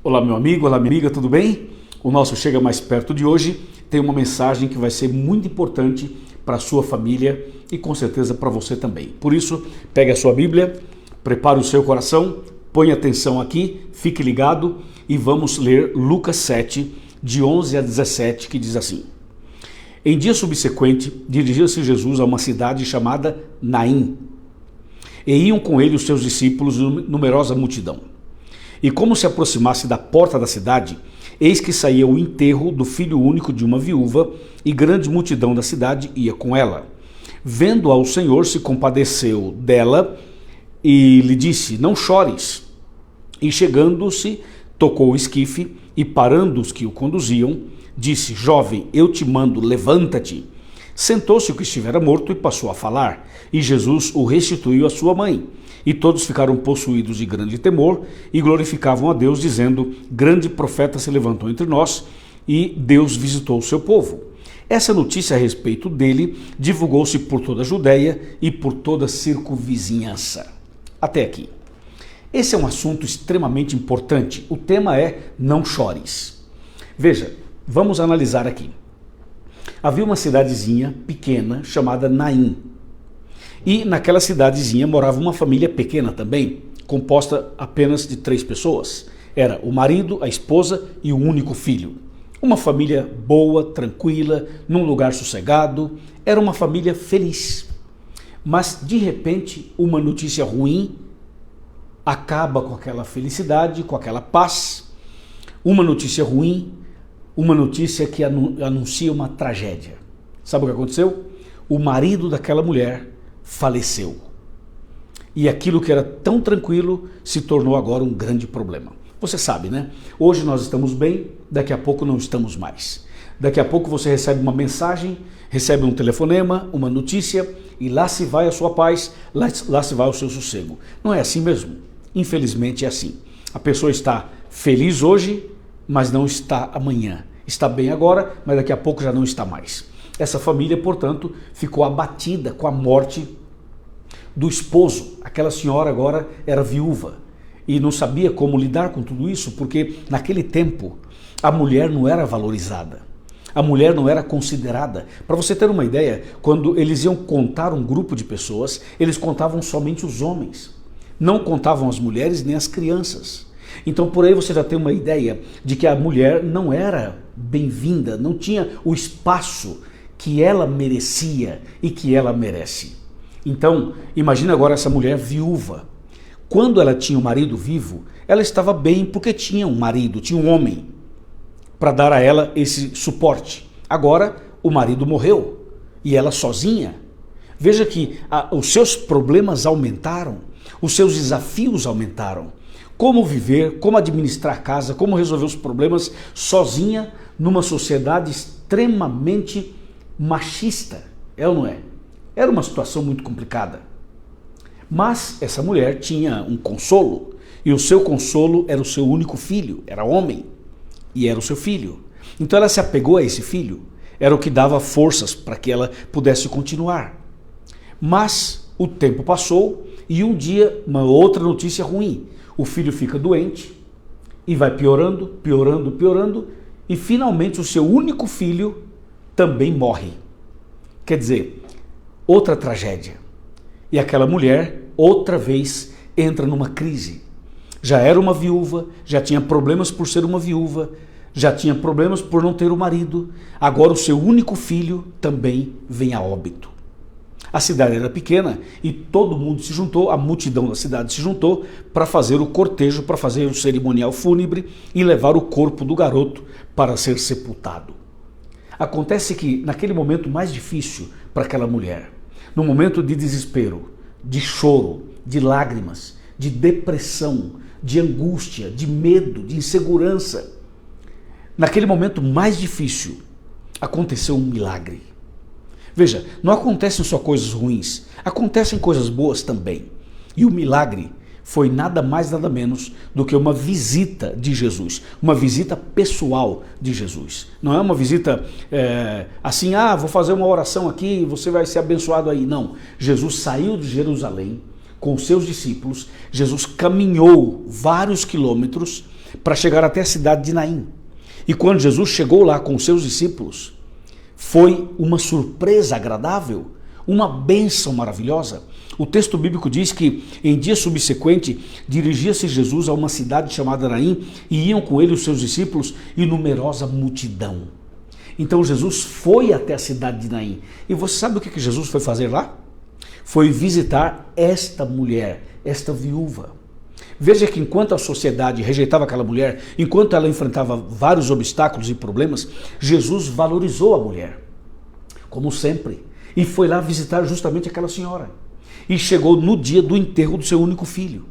Olá meu amigo, olá minha amiga, tudo bem? O nosso Chega Mais Perto de hoje tem uma mensagem que vai ser muito importante para a sua família e com certeza para você também. Por isso, pegue a sua Bíblia, prepare o seu coração, ponha atenção aqui, fique ligado e vamos ler Lucas 7, de 11 a 17, que diz assim: Em dia subsequente, dirigia-se Jesus a uma cidade chamada Naim, e iam com ele os seus discípulos e numerosa multidão. E como se aproximasse da porta da cidade, eis que saía o enterro do filho único de uma viúva, e grande multidão da cidade ia com ela. Vendo-a, o Senhor se compadeceu dela e lhe disse: Não chores. E chegando-se, tocou o esquife, e parando os que o conduziam, disse: Jovem, eu te mando, levanta-te. Sentou-se o que estivera morto e passou a falar, e Jesus o restituiu à sua mãe. E todos ficaram possuídos de grande temor e glorificavam a Deus, dizendo: Grande profeta se levantou entre nós e Deus visitou o seu povo. Essa notícia a respeito dele divulgou-se por toda a Judéia e por toda a circunvizinhança. Até aqui. Esse é um assunto extremamente importante. O tema é não chores. Veja, vamos analisar aqui. Havia uma cidadezinha pequena chamada Naim. E naquela cidadezinha morava uma família pequena também, composta apenas de 3 pessoas. Era o marido, a esposa e o único filho. Uma família boa, tranquila, num lugar sossegado. Era uma família feliz. Mas, de repente, uma notícia ruim acaba com aquela felicidade, com aquela paz. Uma notícia ruim, uma notícia que anuncia uma tragédia. Sabe o que aconteceu? O marido daquela mulher faleceu. E aquilo que era tão tranquilo se tornou agora um grande problema. Você sabe, né? Hoje nós estamos bem, daqui a pouco não estamos mais. Daqui a pouco você recebe uma mensagem, recebe um telefonema, uma notícia, e lá se vai a sua paz, lá se vai o seu sossego. Não é assim mesmo? Infelizmente é assim. A pessoa está feliz hoje, mas não está amanhã. Está bem agora, mas daqui a pouco já não está mais. Essa família, portanto, ficou abatida com a morte do esposo. Aquela senhora agora era viúva e não sabia como lidar com tudo isso, porque naquele tempo a mulher não era valorizada, a mulher não era considerada. Para você ter uma ideia, quando eles iam contar um grupo de pessoas, eles contavam somente os homens, não contavam as mulheres nem as crianças. Então por aí você já tem uma ideia de que a mulher não era bem-vinda, não tinha o espaço que ela merecia e que ela merece. Então, imagina agora essa mulher viúva. Quando ela tinha um marido vivo, ela estava bem porque tinha um marido, tinha um homem para dar a ela esse suporte. Agora, o marido morreu e ela sozinha. Veja que os seus problemas aumentaram, os seus desafios aumentaram. Como viver, como administrar a casa, como resolver os problemas sozinha numa sociedade extremamente machista, é ou não é? Era uma situação muito complicada. Mas essa mulher tinha um consolo, e o seu consolo era o seu único filho, era homem, e era o seu filho. Então ela se apegou a esse filho, era o que dava forças para que ela pudesse continuar. Mas o tempo passou e um dia uma outra notícia ruim. O filho fica doente e vai piorando, piorando, piorando, e finalmente o seu único filho também morre. Quer dizer, outra tragédia. E aquela mulher, outra vez, entra numa crise. Já era uma viúva, já tinha problemas por ser uma viúva, já tinha problemas por não ter o marido, agora o seu único filho também vem a óbito. A cidade era pequena e todo mundo se juntou, a multidão da cidade se juntou para fazer o cortejo, para fazer o cerimonial fúnebre e levar o corpo do garoto para ser sepultado. Acontece que naquele momento mais difícil para aquela mulher, no momento de desespero, de choro, de lágrimas, de depressão, de angústia, de medo, de insegurança, naquele momento mais difícil, aconteceu um milagre. Veja, não acontecem só coisas ruins, acontecem coisas boas também. E o milagre foi nada mais, nada menos do que uma visita de Jesus, uma visita pessoal de Jesus. Não é uma visita assim, vou fazer uma oração aqui, você vai ser abençoado aí. Não, Jesus saiu de Jerusalém com seus discípulos, Jesus caminhou vários quilômetros para chegar até a cidade de Naim. E quando Jesus chegou lá com seus discípulos, foi uma surpresa agradável, uma bênção maravilhosa. O texto bíblico diz que em dia subsequente dirigia-se Jesus a uma cidade chamada Naim e iam com ele os seus discípulos e numerosa multidão. Então Jesus foi até a cidade de Naim. E você sabe o que Jesus foi fazer lá? Foi visitar esta mulher, esta viúva. Veja que enquanto a sociedade rejeitava aquela mulher, enquanto ela enfrentava vários obstáculos e problemas, Jesus valorizou a mulher, como sempre, e foi lá visitar justamente aquela senhora. E chegou no dia do enterro do seu único filho.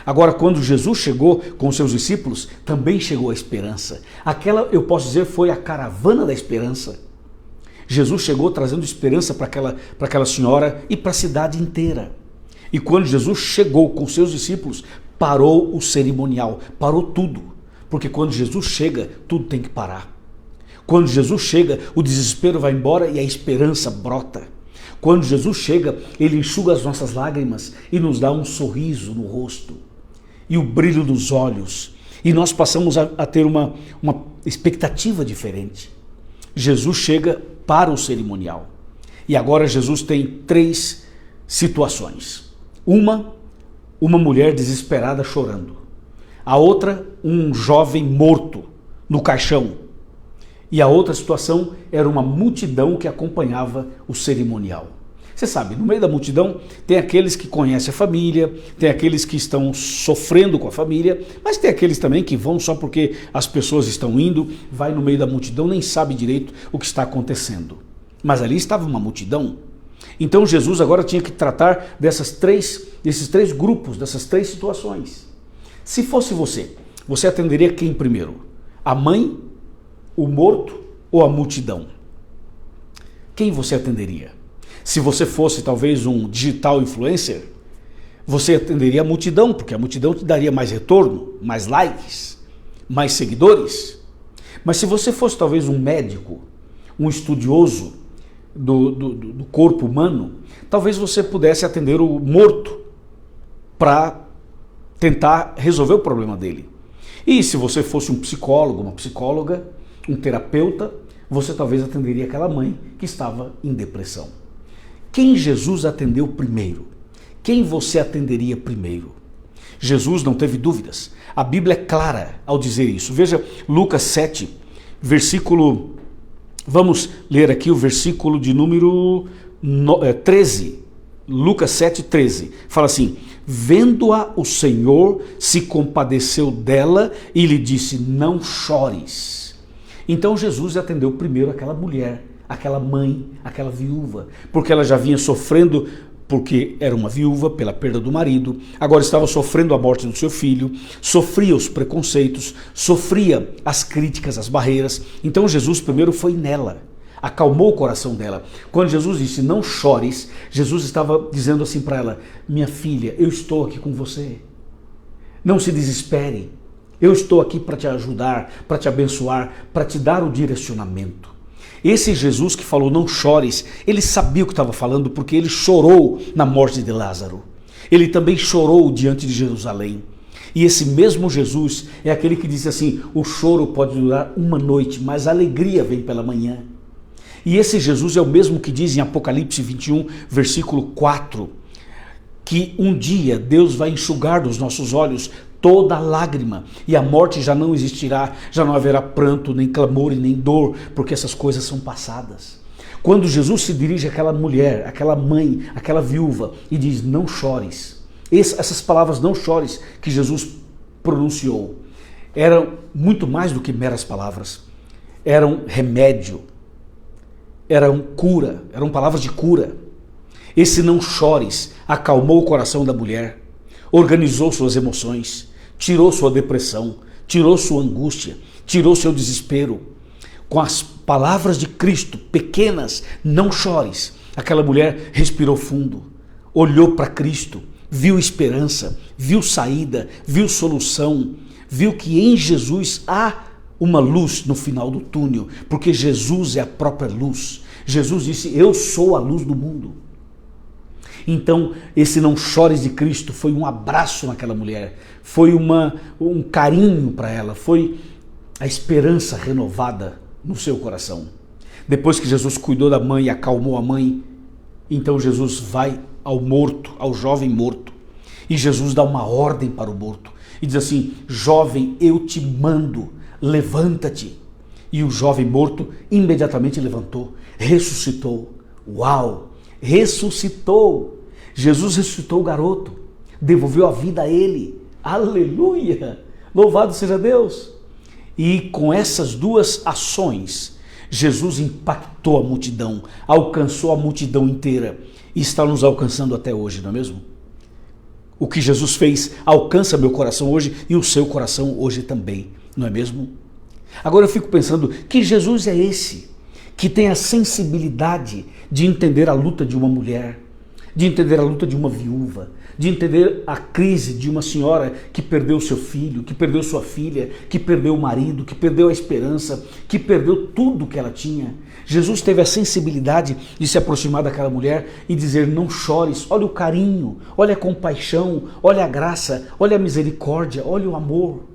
Agora, quando Jesus chegou com seus discípulos, também chegou a esperança. Aquela, eu posso dizer, foi a caravana da esperança. Jesus chegou trazendo esperança para aquela senhora e para a cidade inteira. E quando Jesus chegou com seus discípulos, parou o cerimonial, parou tudo. Porque quando Jesus chega, tudo tem que parar. Quando Jesus chega, o desespero vai embora e a esperança brota. Quando Jesus chega, ele enxuga as nossas lágrimas e nos dá um sorriso no rosto e o brilho nos olhos. E nós passamos a ter uma expectativa diferente. Jesus chega para o cerimonial. E agora Jesus tem 3 situações. Uma mulher desesperada chorando. A outra, um jovem morto no caixão. E a outra situação era uma multidão que acompanhava o cerimonial. Você sabe, no meio da multidão tem aqueles que conhecem a família, tem aqueles que estão sofrendo com a família, mas tem aqueles também que vão só porque as pessoas estão indo, vai no meio da multidão, nem sabe direito o que está acontecendo. Mas ali estava uma multidão. Então Jesus agora tinha que tratar desses três grupos, dessas 3 situações. Se fosse você atenderia quem primeiro? A mãe, o morto ou a multidão? Quem você atenderia? Se você fosse talvez um digital influencer, você atenderia a multidão, porque a multidão te daria mais retorno, mais likes, mais seguidores. Mas se você fosse talvez um médico, um estudioso do corpo humano, talvez você pudesse atender o morto para tentar resolver o problema dele. E se você fosse um psicólogo, uma psicóloga, um terapeuta, você talvez atenderia aquela mãe que estava em depressão. Quem Jesus atendeu primeiro? Quem você atenderia primeiro? Jesus não teve dúvidas. A Bíblia é clara ao dizer isso. Veja Lucas 7, versículo... Vamos ler aqui o versículo de número 13. Lucas 7, 13. Fala assim: vendo-a, o Senhor se compadeceu dela e lhe disse: não chores. Então Jesus atendeu primeiro aquela mulher, aquela mãe, aquela viúva, porque ela já vinha sofrendo, porque era uma viúva pela perda do marido, agora estava sofrendo a morte do seu filho, sofria os preconceitos, sofria as críticas, as barreiras. Então Jesus primeiro foi nela, acalmou o coração dela. Quando Jesus disse: não chores, Jesus estava dizendo assim para ela: minha filha, eu estou aqui com você, não se desespere, eu estou aqui para te ajudar, para te abençoar, para te dar o direcionamento. Esse Jesus que falou não chores, ele sabia o que estava falando, porque ele chorou na morte de Lázaro. Ele também chorou diante de Jerusalém. E esse mesmo Jesus é aquele que disse assim: o choro pode durar uma noite, mas a alegria vem pela manhã. E esse Jesus é o mesmo que diz em Apocalipse 21, versículo 4, que um dia Deus vai enxugar dos nossos olhos toda lágrima, e a morte já não existirá, já não haverá pranto, nem clamor e nem dor, porque essas coisas são passadas. Quando Jesus se dirige àquela mulher, àquela mãe, àquela viúva, e diz: não chores, essas palavras não chores que Jesus pronunciou, eram muito mais do que meras palavras, eram remédio, eram cura, eram palavras de cura. Esse não chores acalmou o coração da mulher, organizou suas emoções, tirou sua depressão, tirou sua angústia, tirou seu desespero. Com as palavras de Cristo, pequenas, não chores, aquela mulher respirou fundo, olhou para Cristo, viu esperança, viu saída, viu solução, viu que em Jesus há uma luz no final do túnel, porque Jesus é a própria luz. Jesus disse: eu sou a luz do mundo. Então, esse não chores de Cristo foi um abraço naquela mulher, foi um carinho para ela, foi a esperança renovada no seu coração. Depois que Jesus cuidou da mãe e acalmou a mãe, então Jesus vai ao morto, ao jovem morto, e Jesus dá uma ordem para o morto e diz assim: jovem, eu te mando, levanta-te. E o jovem morto imediatamente levantou, ressuscitou. Uau! Ressuscitou! Jesus ressuscitou o garoto, devolveu a vida a ele. Aleluia! Louvado seja Deus! E com essas duas ações, Jesus impactou a multidão, alcançou a multidão inteira e está nos alcançando até hoje, não é mesmo? O que Jesus fez alcança meu coração hoje e o seu coração hoje também, não é mesmo? Agora eu fico pensando, que Jesus é esse que tem a sensibilidade de entender a luta de uma mulher, de entender a luta de uma viúva, de entender a crise de uma senhora que perdeu seu filho, que perdeu sua filha, que perdeu o marido, que perdeu a esperança, que perdeu tudo que ela tinha. Jesus teve a sensibilidade de se aproximar daquela mulher e dizer: não chores, olha o carinho, olha a compaixão, olha a graça, olha a misericórdia, olha o amor.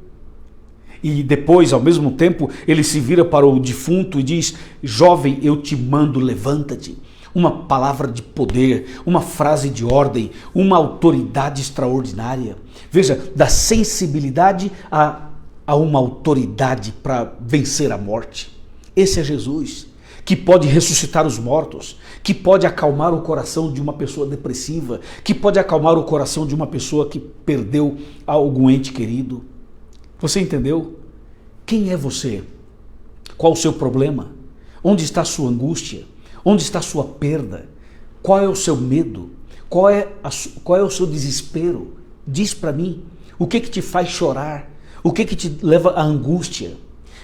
E depois, ao mesmo tempo, ele se vira para o defunto e diz: jovem, eu te mando, levanta-te. Uma palavra de poder, uma frase de ordem, uma autoridade extraordinária. Veja, da sensibilidade a uma autoridade para vencer a morte. Esse é Jesus, que pode ressuscitar os mortos, que pode acalmar o coração de uma pessoa depressiva, que pode acalmar o coração de uma pessoa que perdeu algum ente querido. Você entendeu? Quem é você? Qual o seu problema? Onde está a sua angústia? Onde está a sua perda? Qual é o seu medo? Qual é o seu desespero? Diz para mim, o que te faz chorar? O que te leva à angústia?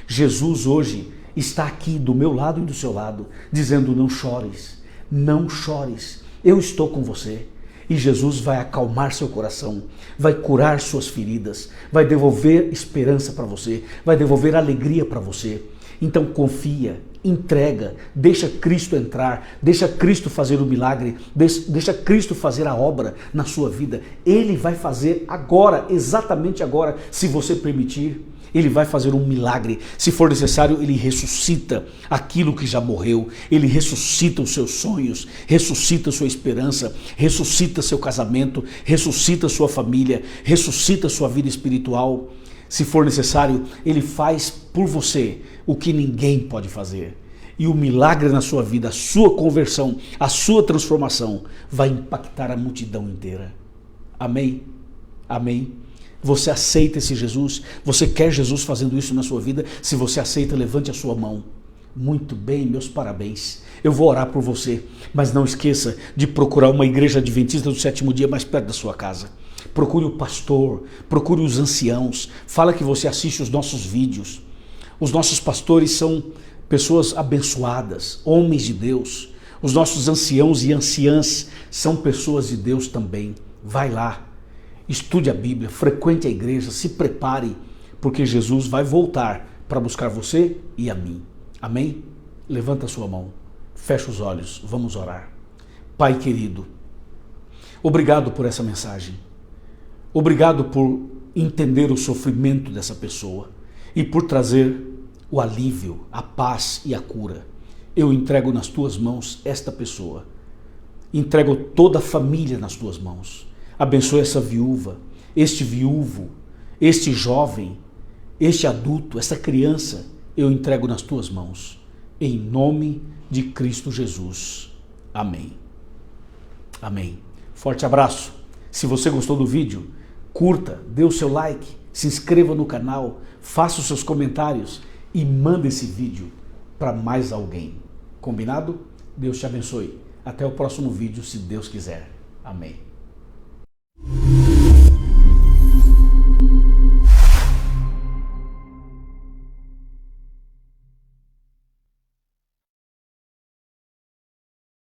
Jesus hoje está aqui do meu lado e do seu lado, dizendo: não chores, não chores, eu estou com você. E Jesus vai acalmar seu coração, vai curar suas feridas, vai devolver esperança para você, vai devolver alegria para você. Então confia, entrega, deixa Cristo entrar, deixa Cristo fazer o milagre, deixa Cristo fazer a obra na sua vida. Ele vai fazer agora, exatamente agora, se você permitir. Ele vai fazer um milagre. Se for necessário, ele ressuscita aquilo que já morreu. Ele ressuscita os seus sonhos, ressuscita sua esperança, ressuscita seu casamento, ressuscita sua família, ressuscita sua vida espiritual. Se for necessário, ele faz por você o que ninguém pode fazer. E o milagre na sua vida, a sua conversão, a sua transformação vai impactar a multidão inteira. Amém? Amém? Você aceita esse Jesus? Você quer Jesus fazendo isso na sua vida? Se você aceita, levante a sua mão. Muito bem, meus parabéns. Eu vou orar por você, mas não esqueça de procurar uma igreja adventista do sétimo dia mais perto da sua casa. Procure o pastor, procure os anciãos, fala que você assiste os nossos vídeos. Os nossos pastores são pessoas abençoadas, homens de Deus. Os nossos anciãos e anciãs são pessoas de Deus também. Vai lá. Estude a Bíblia, frequente a igreja, se prepare, porque Jesus vai voltar para buscar você e a mim. Amém? Levanta a sua mão, fecha os olhos, vamos orar. Pai querido, obrigado por essa mensagem. Obrigado por entender o sofrimento dessa pessoa e por trazer o alívio, a paz e a cura. Eu entrego nas tuas mãos esta pessoa. Entrego toda a família nas tuas mãos. Abençoe essa viúva, este viúvo, este jovem, este adulto, essa criança, eu entrego nas tuas mãos. Em nome de Cristo Jesus. Amém. Amém. Forte abraço. Se você gostou do vídeo, curta, dê o seu like, se inscreva no canal, faça os seus comentários e manda esse vídeo para mais alguém. Combinado? Deus te abençoe. Até o próximo vídeo, se Deus quiser. Amém.